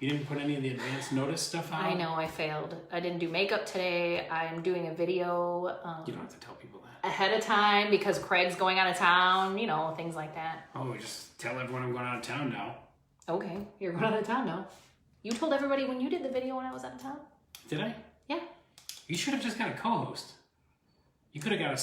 You didn't put any of the advance notice stuff out? I know, I failed. I didn't do makeup today. I'm doing a video. You don't have to tell people that. Ahead of time because Craig's going out of town, you know, things like that. Oh, just tell everyone I'm going out of town now. Okay, you're going out of town now. You told everybody when you did the video when I was out of town. Did I? Yeah. You should have just got a co-host. You could have got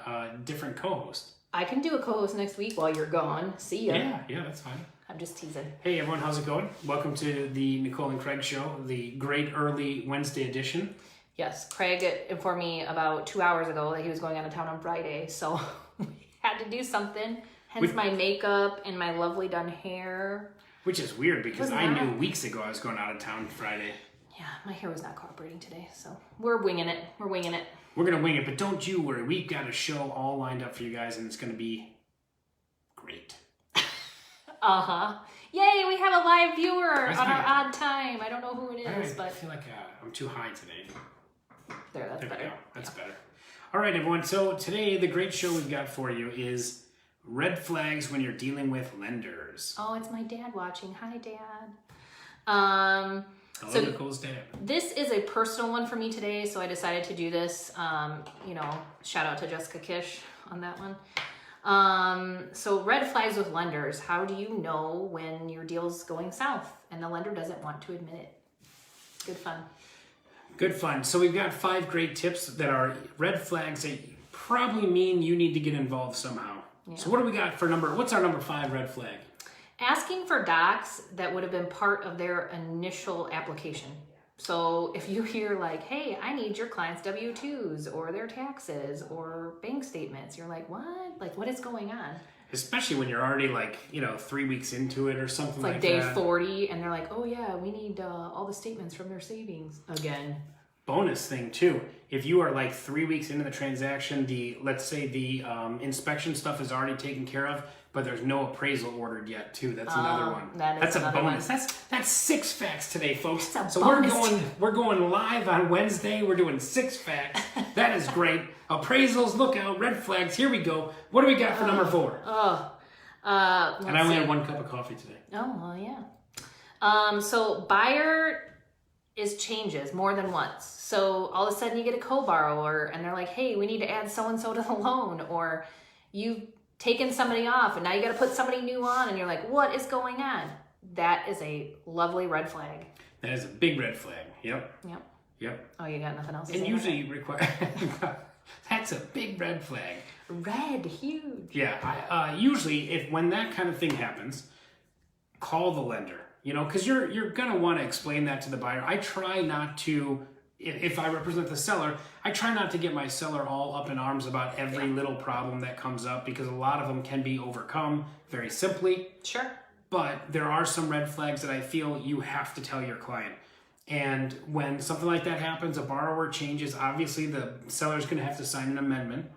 a different co-host. I can do a co-host next week while you're gone. See ya. Yeah, that's fine. I'm just teasing. Hey everyone, how's it going? Welcome to the Nicole and Craig show, the great early Wednesday edition. Yes, Craig informed me about 2 hours ago that he was going out of town on Friday, so we had to do something. Hence my makeup and my lovely done hair. Which is weird because I knew weeks ago I was going out of town Friday. Yeah, my hair was not cooperating today, so we're winging it. We're winging it. We're going to wing it, but don't you worry. We've got a show all lined up for you guys, and it's going to be great. Uh-huh. Yay, we have a live viewer on our odd time. I don't know who it is, but... I feel like I'm too high today. That's better. We go. That's better. All right, everyone. So today, the great show we've got for you is red flags when you're dealing with lenders. Oh, it's my dad watching. Hi, Dad. Hello, Nicole's dad. This is a personal one for me today, so I decided to do this. You know, shout out to Jessica Kish on that one. So red flags with lenders. How do you know when your deal's going south and the lender doesn't want to admit it? Good fun. Good fun. So we've got 5 great tips that are red flags that probably mean you need to get involved somehow. Yeah. So what do we got for what's our number 5 red flag? Asking for docs that would have been part of their initial application. So if you hear like, hey, I need your client's W-2s or their taxes or bank statements, you're like, what? Like, what is going on? Especially when you're already 3 weeks into it or something like that. It's like day 40 and they're like, oh yeah, we need all the statements from their savings again. Bonus thing too, if you are 3 weeks into the transaction, let's say the inspection stuff is already taken care of, but there's no appraisal ordered yet too. That's another one. That's a bonus. One. That's 6 facts today, folks. That's a so bonus. we're going live on Wednesday. We're doing 6 facts. That is great. Appraisals, look out, red flags. Here we go. What do we got for number 4? And I only had 1 cup of coffee today. Oh well, yeah. So buyer is changes more than once. So all of a sudden you get a co-borrower and they're like, hey, we need to add so-and-so to the loan, or you've taken somebody off and now you got to put somebody new on and you're like, what is going on? That is a lovely red flag. That is a big red flag. Yep. Oh, you got nothing else to say? And usually require... That's a big red flag. Red, huge. Yeah, usually when that kind of thing happens, call the lender. You know, because you're gonna want to explain that to the buyer. I try not to, if I represent the seller, I try not to get my seller all up in arms about every little problem that comes up, because a lot of them can be overcome very simply. Sure. But there are some red flags that I feel you have to tell your client. And when something like that happens, a borrower changes, obviously the seller's gonna have to sign an amendment.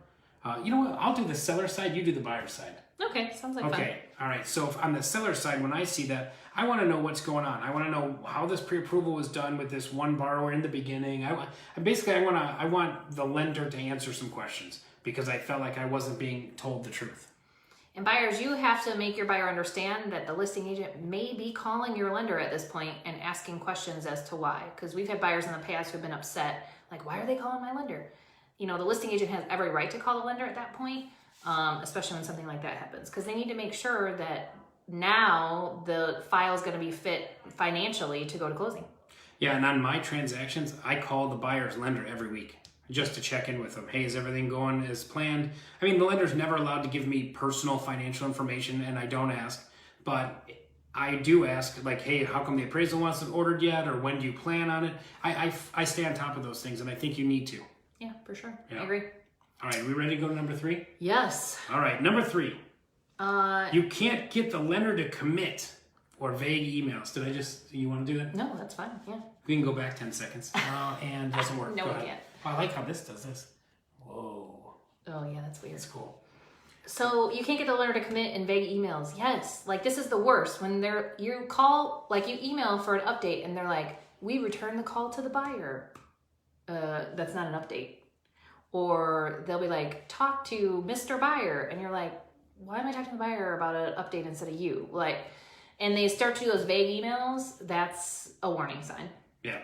You know what? I'll do the seller side, you do the buyer side. Okay, sounds like fun. Okay, all right. So on the seller side, when I see that, I want to know what's going on. I want to know how this pre-approval was done with this one borrower in the beginning. I want the lender to answer some questions because I felt like I wasn't being told the truth. And buyers, you have to make your buyer understand that the listing agent may be calling your lender at this point and asking questions as to why. Because we've had buyers in the past who've been upset, like, why are they calling my lender? You know, the listing agent has every right to call the lender at that point. Especially when something like that happens, because they need to make sure that now the file is going to be fit financially to go to closing. Yeah, and on my transactions, I call the buyer's lender every week just to check in with them. Hey, is everything going as planned? I mean, the lender's never allowed to give me personal financial information, and I don't ask, but I do ask, like, hey, how come the appraisal wasn't ordered yet, or when do you plan on it? I stay on top of those things, and I think you need to. Yeah, for sure. Yeah. I agree. All right, are we ready to go to number 3? Yes. All right, number 3. You can't get the lender to commit or vague emails. You want to do that? No, that's fine, yeah. We can go back 10 seconds. And it doesn't work. No, we can't. Oh, I like how this does this. Whoa. Oh, yeah, that's weird. That's cool. So you can't get the lender to commit in vague emails. Yes, like this is the worst. When you email for an update and they're like, we return the call to the buyer. That's not an update. Or they'll be like, talk to Mr. Buyer. And you're like, why am I talking to the buyer about an update instead of you? Like, and they start to do those vague emails, that's a warning sign. Yeah.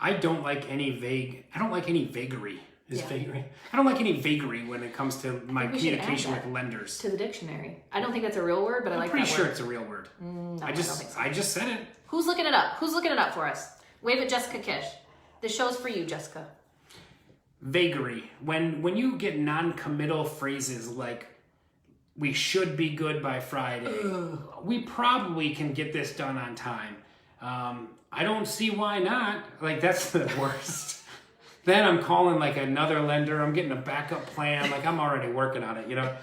I don't like any vagary. Yeah. I don't like any vagary when it comes to my communication with lenders. To the dictionary. I don't think that's a real word, but I like that word. I'm pretty sure it's a real word. No, I don't think so. I just said it. Who's looking it up? Who's looking it up for us? Wave at Jessica Kish. This show's for you, Jessica. Vagary. When you get non-committal phrases like, we should be good by Friday. We probably can get this done on time. I don't see why not. Like, that's the worst. Then I'm calling like another lender. I'm getting a backup plan. Like, I'm already working on it, you know?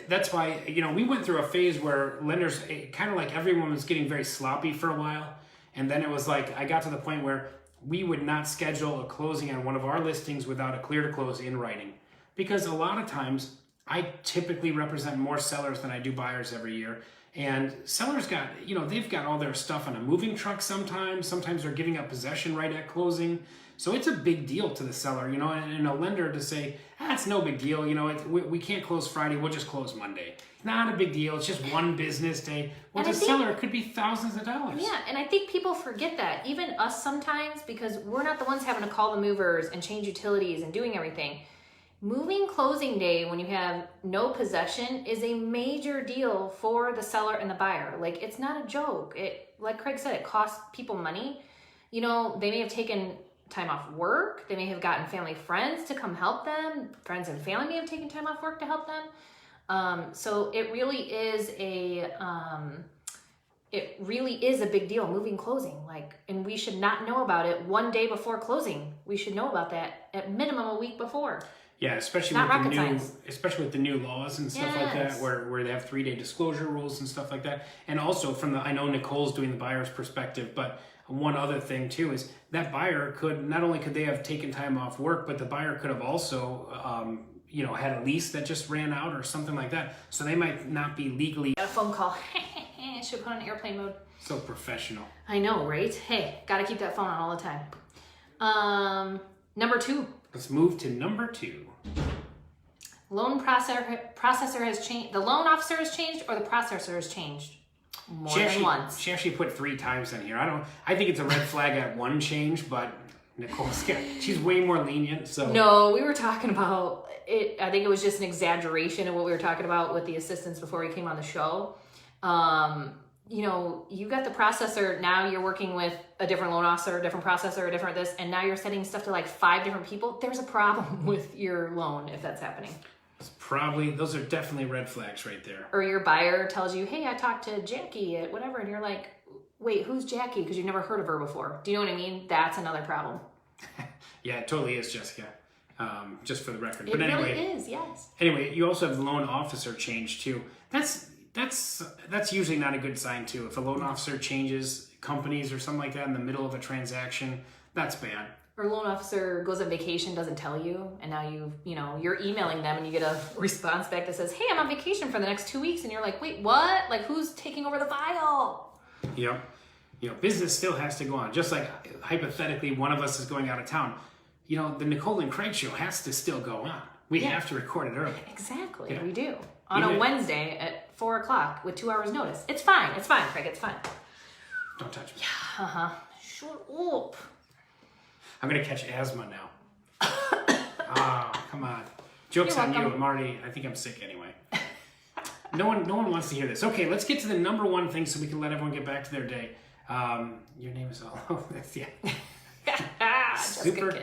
That's why, you know, we went through a phase where lenders, kind of like everyone was getting very sloppy for a while. And then it was like, I got to the point where we would not schedule a closing on one of our listings without a clear to close in writing. Because a lot of times, I typically represent more sellers than I do buyers every year. And sellers got, you know, they've got all their stuff on a moving truck sometimes. Sometimes they're giving up possession right at closing. So it's a big deal to the seller, you know, and a lender to say, it's no big deal. You know, we can't close Friday. We'll just close Monday. Not a big deal. It's just one business day. Well, the seller, it could be thousands of dollars. Yeah, and I think people forget that. Even us sometimes, because we're not the ones having to call the movers and change utilities and doing everything. Moving closing day when you have no possession is a major deal for the seller and the buyer. Like, it's not a joke. It, like Craig said, it costs people money. You know, they may have taken time off work. They may have gotten family friends to come help them. Friends and family may have taken time off work to help them. So it really is a big deal, moving closing. Like, and we should not know about it one day before closing. We should know about that at minimum a week before. Yeah, especially with the new laws and stuff like that, where they have 3-day disclosure rules and stuff like that. And also I know Nicole's doing the buyer's perspective, but one other thing too is that buyer not only could they have taken time off work, but the buyer could have also, you know, had a lease that just ran out or something like that. So they might not be legally. Got a phone call. Should put on airplane mode. So professional. I know, right? Hey, got to keep that phone on all the time. Number 2. Let's move to number 2. Loan processor has changed. The loan officer has changed, or the processor has changed more than once. She actually put 3 times in here. I think it's a red flag at one change, but she's way more lenient. So no, we were talking about it. I think it was just an exaggeration of what we were talking about with the assistants before we came on the show. You know, you got the processor, now you're working with a different loan officer, a different processor, a different this, and now you're sending stuff to like 5 different people. There's a problem with your loan if that's happening. Those are definitely red flags right there. Or your buyer tells you, hey, I talked to Jackie at whatever, and you're like, wait, who's Jackie? Because you've never heard of her before. Do you know what I mean? That's another problem. Yeah, it totally is, Jessica. Just for the record. It really is, yes. Anyway, you also have the loan officer change too. That's usually not a good sign too. If a loan officer changes companies or something like that in the middle of a transaction, that's bad. Or a loan officer goes on vacation, doesn't tell you, and now you're emailing them and you get a response back that says, hey, I'm on vacation for the next 2 weeks, and you're like, wait, what? Like, who's taking over the file? Yep. You know, business still has to go on. Just like hypothetically, one of us is going out of town. You know, the Nicole and Craig show has to still go on. We have to record it early. Exactly, yeah. We do. On a Wednesday at 4 o'clock with 2 hours notice. It's fine, Craig, it's fine. Don't touch me. Yeah, shut up. I'm going to catch asthma now. Come on. Joke's on you. I think I'm sick anyway. No one wants to hear this. Okay, let's get to the number 1 thing so we can let everyone get back to their day. Your name is all over this, yeah.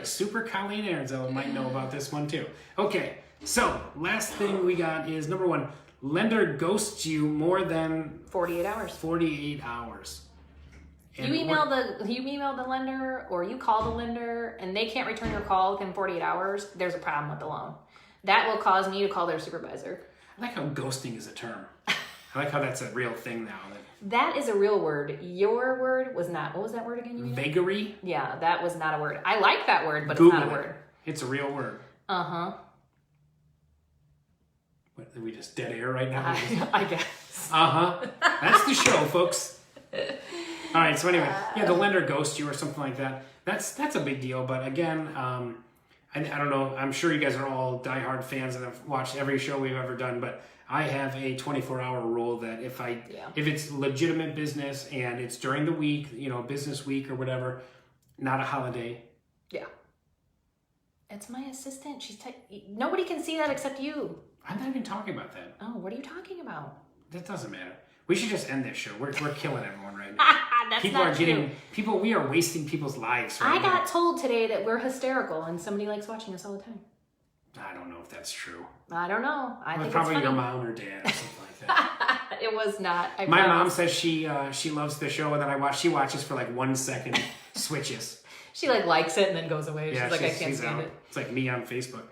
Super Colleen Aronzella might know about this one too. Okay, so last thing we got is number 1. Lender ghosts you more than 48 hours. 48 hours. And you email the lender, or you call the lender, and they can't return your call within 48 hours. There's a problem with the loan. That will cause me to call their supervisor. I like how ghosting is a term. I like how that's a real thing now. That is a real word. Your word was not. What was that word again? Vagary? Yeah, that was not a word. I like that word, but Google it's not a word. It's a real word. Uh-huh. What, are we just dead air right now? I guess. Uh-huh. That's the show, folks. All right, so anyway, the lender ghosts you or something like that. That's a big deal. But again, I don't know. I'm sure you guys are all diehard fans and have watched every show we've ever done. But I have a 24-hour rule that if it's legitimate business and it's during the week, business week or whatever, not a holiday. Yeah. It's my assistant. Nobody can see that except you. I'm not even talking about that. Oh, what are you talking about? That doesn't matter. We should just end this show. We're killing everyone right now. That's people not are true. getting people. We are wasting people's lives right now. I got told today that we're hysterical and somebody likes watching us all the time. I don't know if that's true. I don't know. I think probably it's funny. your mom or dad or something like that. It was not. My mom says she loves the show, and then she watches for like 1 second, switches. She likes it and then goes away. Yeah, she's like, I can't stand it. It's like me on Facebook.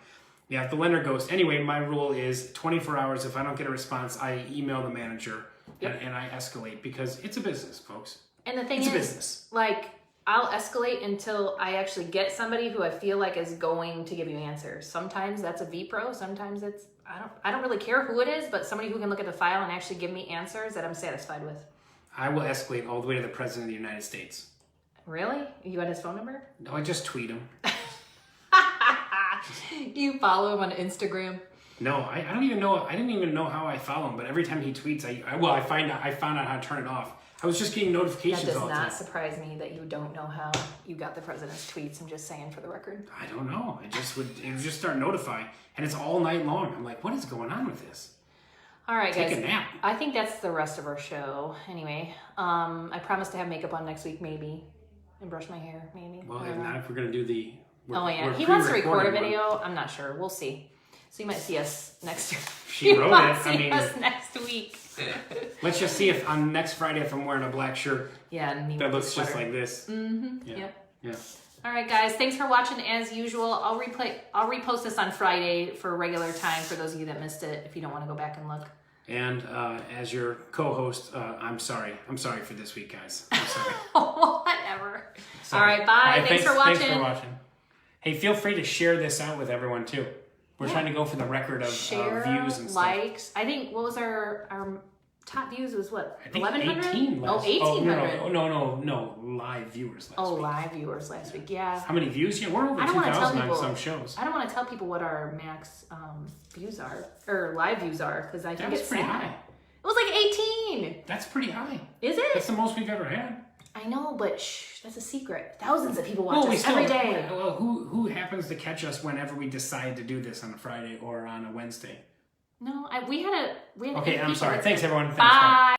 Yeah, if the lender ghosts. Anyway, my rule is 24 hours. If I don't get a response, I email the manager and I escalate because it's a business, folks. And the thing it's is, a business. I'll escalate until I actually get somebody who I feel like is going to give you answers. Sometimes that's a V-Pro. Sometimes it's, I don't really care who it is, but somebody who can look at the file and actually give me answers that I'm satisfied with. I will escalate all the way to the President of the United States. Really? You got his phone number? No, I just tweet him. Do you follow him on Instagram? No, I don't even know. I didn't even know how I follow him, but every time he tweets, I found out how to turn it off. I was just getting notifications all the time. That does not surprise me that you don't know how you got the president's tweets. I'm just saying for the record. I don't know. It would just start notifying, and it's all night long. I'm like, what is going on with this? All right, guys. Take a nap. I think that's the rest of our show. Anyway, I promise to have makeup on next week, maybe, and brush my hair, maybe. Well, if not, if we're gonna do the. He wants to record a video. I'm not sure. We'll see. So you might see us next. She wrote it. Us next week. Let's just see if on next Friday if I'm wearing a black shirt. Yeah, and that looks just like this. Mm-hmm. Yeah. Yeah. All right, guys. Thanks for watching as usual. I'll repost this on Friday for regular time for those of you that missed it. If you don't want to go back and look. And as your co-host, I'm sorry. I'm sorry for this week, guys. I'm sorry. Whatever. Sorry. All right. Bye. Thanks for watching. Thanks for watching. Hey, feel free to share this out with everyone too. We're trying to go for the record of views and stuff. Likes. I think what was our top views was what? 1,100? 1,800. No. Live viewers last week. Live viewers last week. Yeah. How many views? Yeah, we're over 2,000 on some shows. I don't want to tell people what our max views are or live views are because I think it's pretty high. It was like 18. That's pretty high. Is it? That's the most we've ever had. I know, but that's a secret. Thousands of people watch us every day. Well, who happens to catch us whenever we decide to do this on a Friday or on a Wednesday? No, we had Okay, I'm sorry. Thanks, everyone. Thanks, bye.